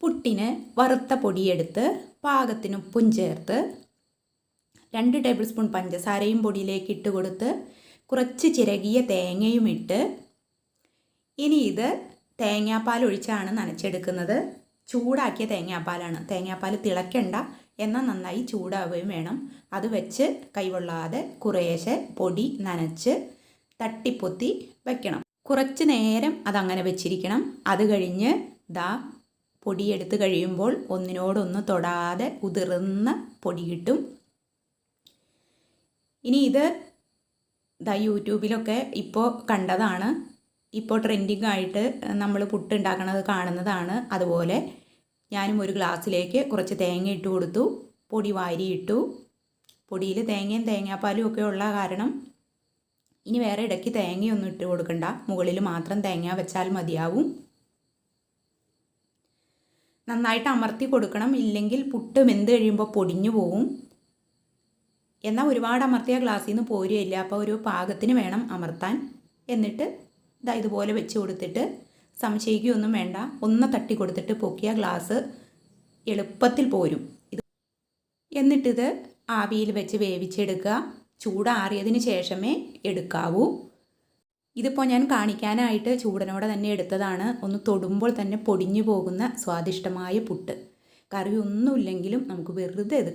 പുട്ടിന് വറുത്ത പൊടിയെടുത്ത് പാകത്തിന് ഉപ്പും ചേർത്ത് 2 ടേബിൾ സ്പൂൺ പഞ്ചസാരയും പൊടിയിലേക്ക് ഇട്ട് കൊടുത്ത് കുറച്ച് ചിരകിയ തേങ്ങയും ഇട്ട് ഇനി ഇത് തേങ്ങാപ്പാൽ ഒഴിച്ചാണ് നനച്ചെടുക്കുന്നത്. ചൂടാക്കിയ തേങ്ങാപ്പാലാണ്. തേങ്ങാപ്പാൽ തിളയ്ക്കണ്ട, എന്നാൽ നന്നായി ചൂടാവുകയും വേണം. അത് വെച്ച് കൈവെള്ളാതെ കുറേശ്ശെ പൊടി നനച്ച് തട്ടിപ്പൊത്തി വയ്ക്കണം. കുറച്ച് നേരം അതങ്ങനെ വെച്ചിരിക്കണം. അത് കഴിഞ്ഞ് പൊടിയെടുത്ത് കഴിയുമ്പോൾ ഒന്നിനോടൊന്ന് തൊടാതെ ഉതിർന്ന പൊടി കിട്ടും. ഇനി ഇത് യൂട്യൂബിലൊക്കെ ഇപ്പോൾ കണ്ടതാണ്. ഇപ്പോൾ ട്രെൻഡിങ് ആയിട്ട് നമ്മൾ പുട്ടുണ്ടാക്കണത് കാണുന്നതാണ്. അതുപോലെ ഞാനും ഒരു ഗ്ലാസ്സിലേക്ക് കുറച്ച് തേങ്ങ ഇട്ട് കൊടുത്തു, പൊടി വാരിയിട്ടു. പൊടിയിൽ തേങ്ങയും തേങ്ങാപ്പാലും ഒക്കെ ഉള്ള കാരണം ഇനി വേറെ ഇടയ്ക്ക് തേങ്ങയൊന്നും ഇട്ട് കൊടുക്കണ്ട, മുകളിൽ മാത്രം തേങ്ങ വെച്ചാൽ മതിയാവും. നന്നായിട്ട് അമർത്തി കൊടുക്കണം, ഇല്ലെങ്കിൽ പുട്ട് വെന്ത് കഴിയുമ്പോൾ പൊടിഞ്ഞു പോവും. എന്നാൽ ഒരുപാട് അമർത്തിയ ഗ്ലാസ്സിൽ നിന്ന് പോരുകയില്ല. അപ്പോൾ ഒരു പാകത്തിന് വേണം അമർത്താൻ. എന്നിട്ട് ഇതുപോലെ വെച്ച് കൊടുത്തിട്ട് സംശയിക്കുകയൊന്നും വേണ്ട, ഒന്ന് തട്ടി കൊടുത്തിട്ട് പൊക്കിയ ഗ്ലാസ് എളുപ്പത്തിൽ പോരും. എന്നിട്ടിത് ആവിയിൽ വെച്ച് വേവിച്ചെടുക്കുക. ചൂടാറിയതിന് ശേഷമേ എടുക്കാവൂ. ഇതിപ്പോൾ ഞാൻ കാണിക്കാനായിട്ട് ചൂടനോടെ തന്നെ എടുത്തതാണ്. ഒന്ന് തൊടുമ്പോൾ തന്നെ പൊടിഞ്ഞു പോകുന്ന സ്വാദിഷ്ടമായ പുട്ട്. കറി ഒന്നുമില്ലെങ്കിലും നമുക്ക് വെറുതെ ഇത്